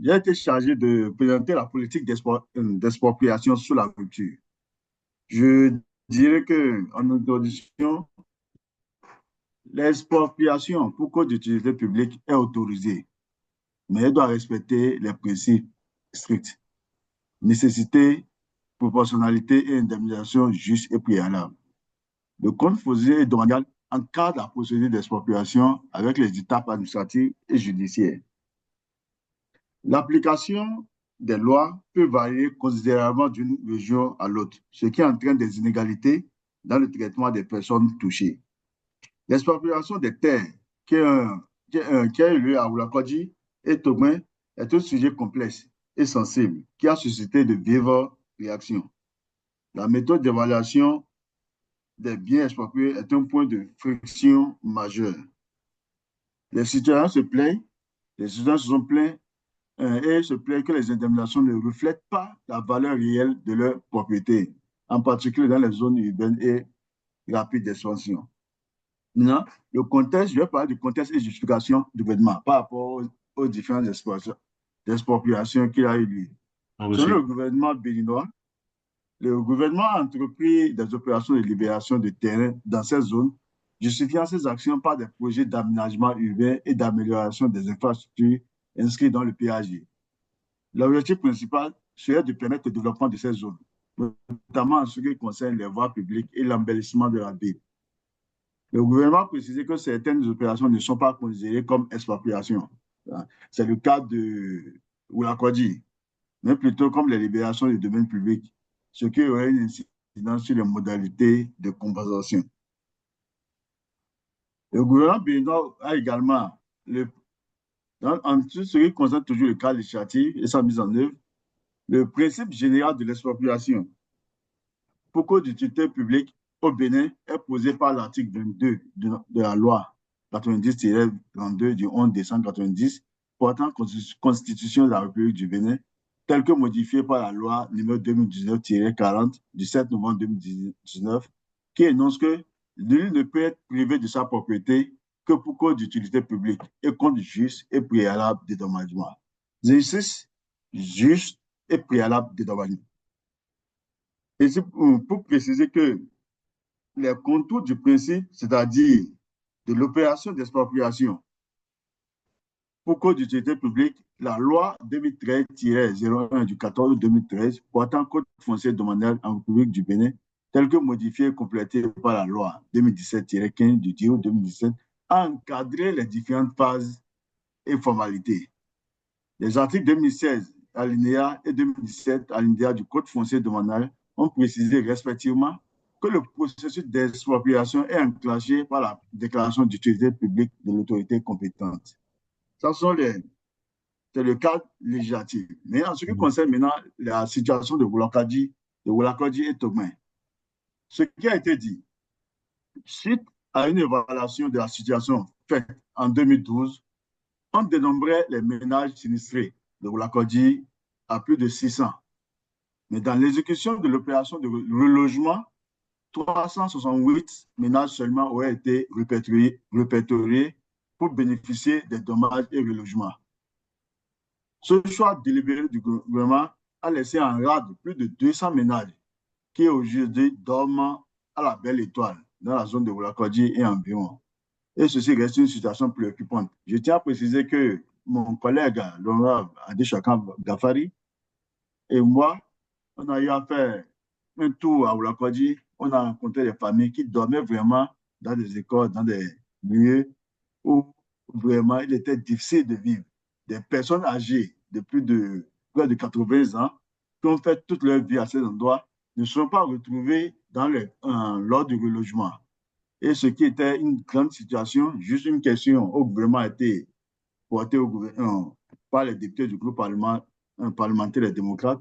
j'ai été chargé de présenter la politique d'expropriation sous la rupture. Je dirais qu'en introduction, l'expropriation pour cause d'utilité publique est autorisée, mais elle doit respecter les principes stricts. Nécessité, proportionnalité et indemnisation juste et préalable. Le Code foncier et domanial encadre la procédure d'expropriation avec les étapes administratives et judiciaires. L'application des lois peut varier considérablement d'une région à l'autre, ce qui entraîne des inégalités dans le traitement des personnes touchées. L'expropriation des terres qui a eu lieu à Oulakodji et Togouin est un sujet complexe et sensible qui a suscité de vives réactions. La méthode d'évaluation des biens expropriés est un point de friction majeur. Les citoyens se plaignent, les citoyens se sont plaints et se plaignent que les indemnisations ne reflètent pas la valeur réelle de leur propriété, en particulier dans les zones urbaines et rapides d'expansion. Maintenant, le contexte, je vais parler du contexte et justification du gouvernement par rapport aux différentes expropriations qu'il a eu lieu. Selon le gouvernement béninois, le gouvernement a entrepris des opérations de libération de terrain dans ces zones, justifiant ces actions par des projets d'aménagement urbain et d'amélioration des infrastructures inscrits dans le PAG. L'objectif principal serait de permettre le développement de ces zones, notamment en ce qui concerne les voies publiques et l'embellissement de la ville. Le gouvernement a précisé que certaines opérations ne sont pas considérées comme expropriation. C'est le cas de Oulakodji, mais plutôt comme les libérations du domaine public, ce qui aurait une incidence sur les modalités de compensation. Le gouvernement béninois a également, en tout ce qui concerne toujours le cas législatif et sa mise en œuvre, le principe général de l'expropriation pour cause d'utilité publique au Bénin est posé par l'article 22 de la loi 90-32 du 11 décembre 90 portant constitution de la République du Bénin, tel que modifié par la loi numéro 2019-40 du 7 novembre 2019, qui énonce que nul ne peut être privé de sa propriété que pour cause d'utilité publique et contre juste et préalable dédommagement. Exercice juste et préalable dédommagement. Et c'est pour préciser que les contours du principe, c'est-à-dire de l'opération d'expropriation pour cause d'utilité publique, la loi 2013-01 du 14 2013 portant code foncier domanial en République du Bénin, tel que modifié et complété par la loi 2017-15 du 10 2017, a encadré les différentes phases et formalités. Les articles 2016 alinéa et 2017 alinéa du code foncier domanial ont précisé respectivement que le processus d'expropriation est enclenché par la déclaration d'utilité publique de l'autorité compétente. C'est le cadre législatif. Mais en ce qui concerne maintenant la situation de Oulakodji et Togouin, ce qui a été dit, suite à une évaluation de la situation faite en 2012, on dénombrait les ménages sinistrés de Oulakodji à plus de 600. Mais dans l'exécution de l'opération de relogement, 368 ménages seulement auraient été répertoriés pour bénéficier des dommages et relogements. Ce choix délibéré du gouvernement a laissé en rade plus de 200 ménages qui aujourd'hui dorment à la Belle Étoile dans la zone de Oulakodji et environ. Et ceci reste une situation préoccupante. Je tiens à préciser que mon collègue, l'honorable Adéchokan Gafari, et moi, on a eu à faire un tour à Oulakodji. On a rencontré des familles qui dormaient vraiment dans des écoles, dans des lieux où vraiment il était difficile de vivre. Des personnes âgées de près de 80 ans qui ont fait toute leur vie à ces endroits ne sont pas retrouvées lors du relogement. Et ce qui était une grande situation, juste une question au gouvernement a été portée par les députés du groupe parlementaire des démocrates,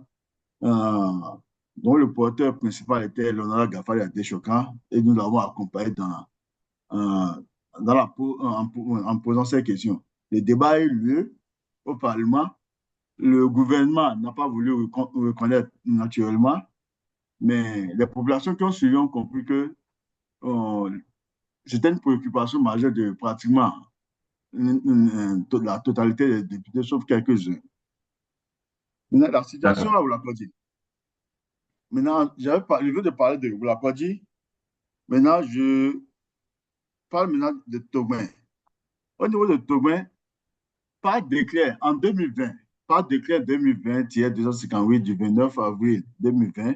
dont le porteur principal était l'honorable Gafari Adéchokan, et nous l'avons accompagné en posant ces questions. Le débat a eu lieu au Parlement. Le gouvernement n'a pas voulu reconnaître naturellement, mais les populations qui ont suivi ont compris que c'était une préoccupation majeure de pratiquement la totalité des députés, sauf quelques-uns. Maintenant, la situation D'accord. à Oulakodji. Maintenant, je veux te parler de Oulakodji. Maintenant, je parle maintenant de Togouin. Au niveau de Togouin, par décret en 2020, par décret 2020-258 du 29 avril 2020,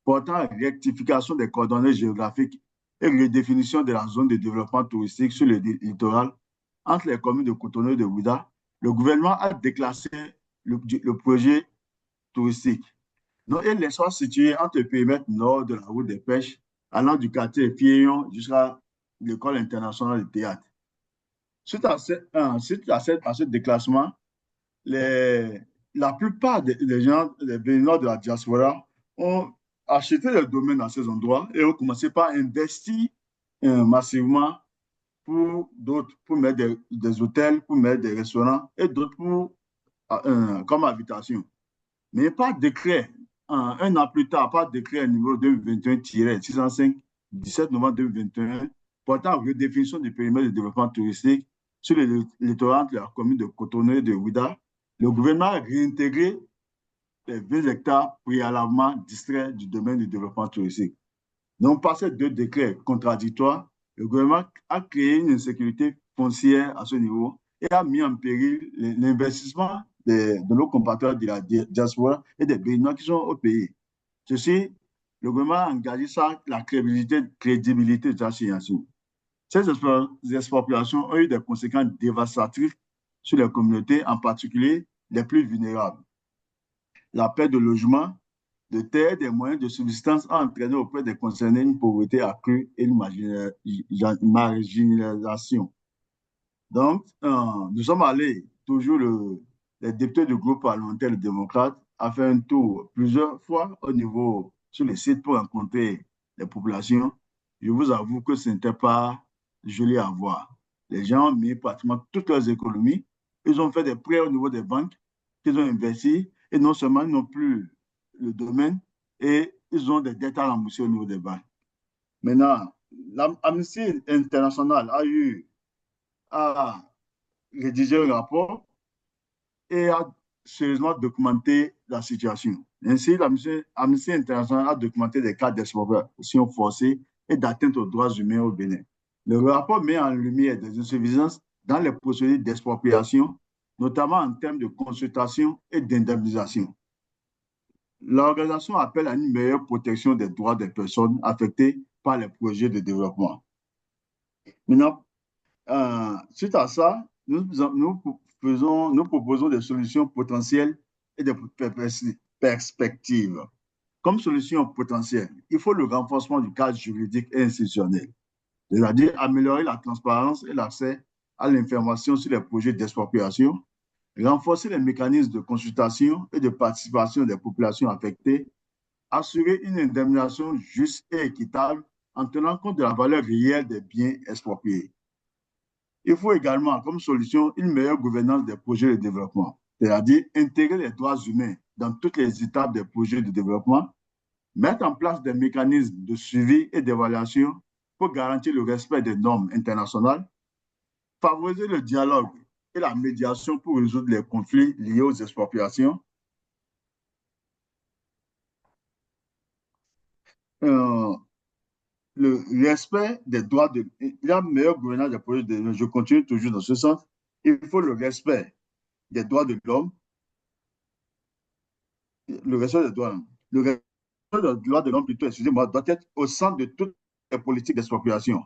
portant rectification des coordonnées géographiques et redéfinition de la zone de développement touristique sur le littoral entre les communes de Cotonou et de Ouidah, le gouvernement a déclassé le projet touristique. Donc, il est soit situé entre le périmètre nord de la route des pêches, allant du quartier Fillon jusqu'à l'école internationale de théâtre. À ce déclassement, les, la plupart des gens, des Béninois de la diaspora, ont acheté des domaines dans ces endroits et ont commencé par investir massivement pour d'autres, pour mettre des hôtels, pour mettre des restaurants et d'autres comme habitation. Mais par décret, un an plus tard, par décret numéro 2021-605, 17 novembre 2021, portant redéfinition du périmètre de développement touristique sur le littoral de la commune de Cotonou et de Ouidah, le gouvernement a réintégré les 20 hectares préalablement distraits du domaine du développement touristique. Donc, par ces deux décrets contradictoires, le gouvernement a créé une insécurité foncière à ce niveau et a mis en péril l'investissement de nos compatriotes de la diaspora et des Béninois qui sont au pays. Ceci, le gouvernement a engagé ça, la crédibilité de sa signature. Ces expropriations ont eu des conséquences dévastatrices sur les communautés, en particulier les plus vulnérables. La perte de logement, de terre et des moyens de subsistance a entraîné auprès des concernés une pauvreté accrue et une marginalisation. Donc, nous sommes allés, toujours les députés du groupe parlementaire démocrate, a fait un tour plusieurs fois au niveau, sur les sites pour rencontrer les populations. Je vous avoue que ce n'était pas joli à voir. Les gens ont mis pratiquement toutes leurs économies. Ils ont fait des prêts au niveau des banques qu'ils ont investis et non seulement ils n'ont plus le domaine et ils ont des dettes à rembourser au niveau des banques. Maintenant, l'Amnesty International a eu à rédiger un rapport et a sérieusement documenté la situation. Ainsi, l'Amnesty International a documenté des cas d'expropriation forcée et d'atteinte aux droits humains au Bénin. Le rapport met en lumière des insuffisances dans les procédures d'expropriation, notamment en termes de consultation et d'indemnisation. L'organisation appelle à une meilleure protection des droits des personnes affectées par les projets de développement. Maintenant, suite à ça, nous proposons des solutions potentielles et des perspectives. Comme solution potentielle, il faut le renforcement du cadre juridique et institutionnel, c'est-à-dire améliorer la transparence et l'accès à l'information sur les projets d'expropriation, renforcer les mécanismes de consultation et de participation des populations affectées, assurer une indemnisation juste et équitable en tenant compte de la valeur réelle des biens expropriés. Il faut également, comme solution, une meilleure gouvernance des projets de développement, c'est-à-dire intégrer les droits humains dans toutes les étapes des projets de développement, mettre en place des mécanismes de suivi et d'évaluation pour garantir le respect des normes internationales, favoriser le dialogue et la médiation pour résoudre les conflits liés aux expropriations, euh, le respect des droits de... La meilleure gouvernance des projets de développement, je continue toujours dans ce sens, il faut le respect des droits de l'homme, le respect des droits, le respect des droits de l'homme, plutôt, excusez-moi, doit être au centre de toutes les politiques d'expropriation.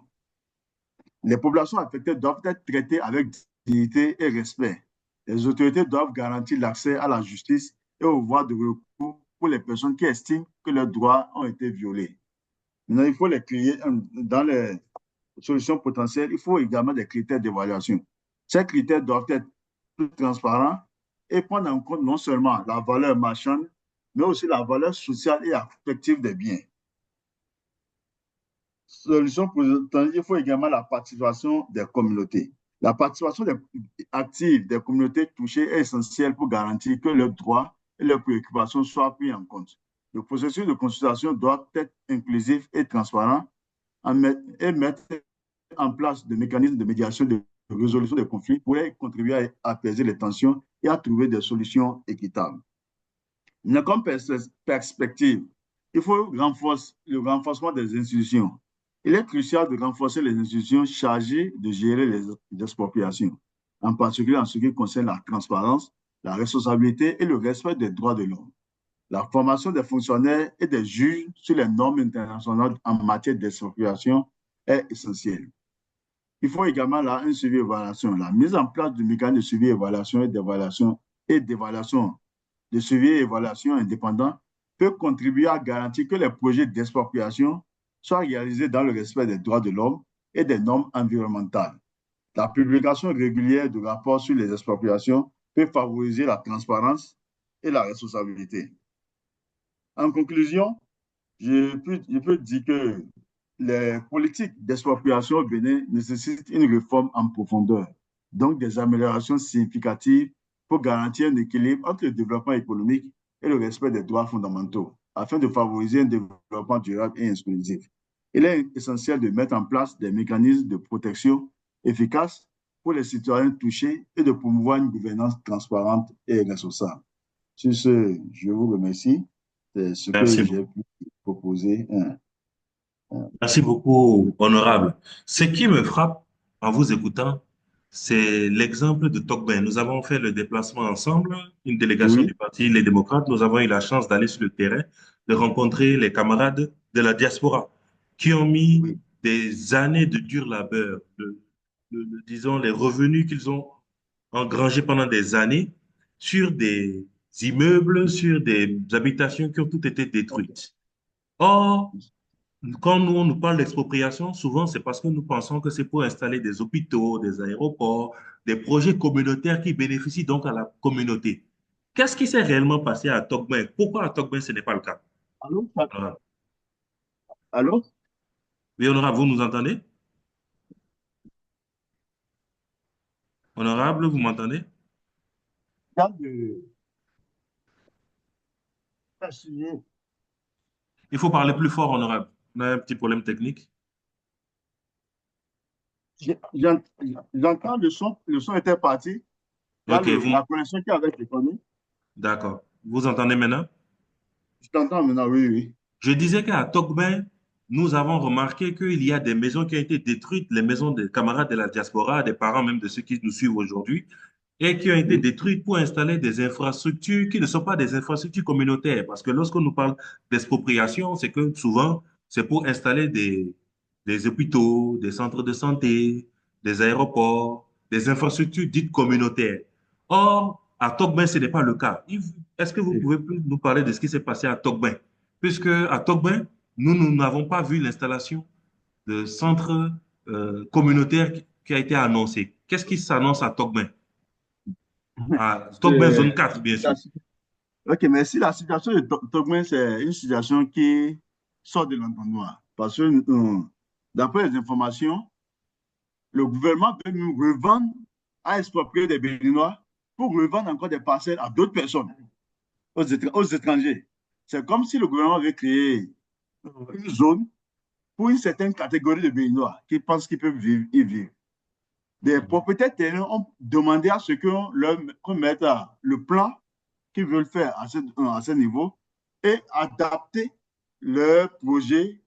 Les populations affectées doivent être traitées avec dignité et respect. Les autorités doivent garantir l'accès à la justice et aux voies de recours pour les personnes qui estiment que leurs droits ont été violés. Maintenant, il faut les créer dans les solutions potentielles. Il faut également des critères d'évaluation. Ces critères doivent être plus transparents et prendre en compte non seulement la valeur marchande, mais aussi la valeur sociale et affective des biens. Solution potentielle, il faut également la participation des communautés. La participation active des communautés touchées est essentielle pour garantir que leurs droits et leurs préoccupations soient pris en compte. Le processus de consultation doit être inclusif et transparent et mettre en place des mécanismes de médiation de résolution des conflits pourrait contribuer à apaiser les tensions et à trouver des solutions équitables. Mais comme perspective, il faut renforcer le renforcement des institutions. Il est crucial de renforcer les institutions chargées de gérer les expropriations, en particulier en ce qui concerne la transparence, la responsabilité et le respect des droits de l'homme. La formation des fonctionnaires et des juges sur les normes internationales en matière d'expropriation est essentielle. Il faut également là un suivi et évaluation. La mise en place du mécanisme de suivi et évaluation et d'évaluation de suivi et évaluation indépendant peut contribuer à garantir que les projets d'expropriation soient réalisés dans le respect des droits de l'homme et des normes environnementales. La publication régulière de rapports sur les expropriations peut favoriser la transparence et la responsabilité. En conclusion, je peux dire que les politiques d'expropriation au Bénin nécessitent une réforme en profondeur, donc des améliorations significatives pour garantir un équilibre entre le développement économique et le respect des droits fondamentaux, afin de favoriser un développement durable et inclusif. Il est essentiel de mettre en place des mécanismes de protection efficaces pour les citoyens touchés et de promouvoir une gouvernance transparente et responsable. Sur ce, je vous remercie. C'est ce que Merci j'ai beaucoup. pu proposer. Merci beaucoup, honorable. Ce qui me frappe en vous écoutant, c'est l'exemple de Tokben. Nous avons fait le déplacement ensemble, une délégation Oui, du Parti Les Démocrates. Nous avons eu la chance d'aller sur le terrain, de rencontrer les camarades de la diaspora qui ont mis oui. des années de dur labeur, disons, les revenus qu'ils ont engrangés pendant des années sur des immeubles, sur des habitations qui ont toutes été détruites. Or, quand nous, on nous parle d'expropriation, souvent c'est parce que nous pensons que c'est pour installer des hôpitaux, des aéroports, des projets communautaires qui bénéficient donc à la communauté. Qu'est-ce qui s'est réellement passé à Tokben? Pourquoi à Tokben ce n'est pas le cas? Allô? Honorable. Allô? Oui, honorable, vous nous entendez? Honorable, vous m'entendez? Dans le sujet, Il faut parler plus fort, honorable. On a un petit problème technique. j'entends le son était parti. Il y a Ok, vous, la connexion qui avait déconné. d'accord. Vous entendez maintenant? Je t'entends maintenant, oui, oui. Je disais qu'à Tokben, nous avons remarqué qu'il y a des maisons qui ont été détruites, les maisons des camarades de la diaspora, des parents même de ceux qui nous suivent aujourd'hui, et qui ont été Oui, détruites pour installer des infrastructures qui ne sont pas des infrastructures communautaires. Parce que lorsqu'on nous parle d'expropriation, c'est que souvent, c'est pour installer des hôpitaux, des centres de santé, des aéroports, des infrastructures dites communautaires. Or, à Tokben, ce n'est pas le cas. Est-ce que vous oui. pouvez plus nous parler de ce qui s'est passé à Tokben? Puisque à Tokben, nous n'avons pas vu l'installation de centre communautaire qui a été annoncé. Qu'est-ce qui s'annonce à Tokben? À Tokben C'est- zone 4, bien la sûr. Ok, merci. La situation de Togmen, c'est une situation qui sort de l'entonnoir. Parce que, d'après les informations, le gouvernement veut nous revendre à exproprier des Béninois pour revendre encore des parcelles à d'autres personnes, aux étrangers. C'est comme si le gouvernement veut créer une zone pour une certaine catégorie de Béninois qui pensent qu'ils peuvent vivre, y vivre. Des propriétaires terriens ont demandé à ce qu'on mette le plan qu'ils veulent faire à ce niveau et adapter leur projet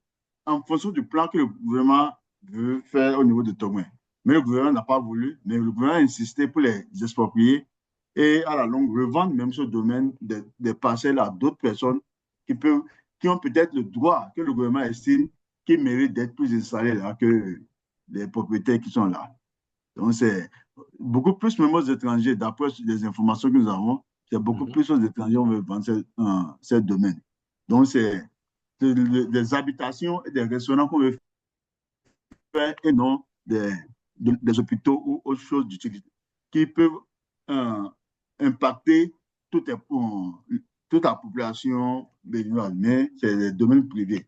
en fonction du plan que le gouvernement veut faire au niveau de Togouin. Mais le gouvernement n'a pas voulu, mais le gouvernement a insisté pour les exproprier et à la longue revendre même ce domaine des parcelles à d'autres personnes qui, peuvent, qui ont peut-être le droit que le gouvernement estime qui méritent d'être plus installés là que les propriétaires qui sont là. Donc, c'est beaucoup plus même aux étrangers, d'après les informations que nous avons, c'est beaucoup Mhm. plus aux étrangers on veut vendre ce domaine. Donc, c'est des habitations et des restaurants qu'on veut faire et non des hôpitaux ou autre chose d'utilité qui peuvent euh, impacter toute, toute la population béninoise, mais c'est des domaines privés.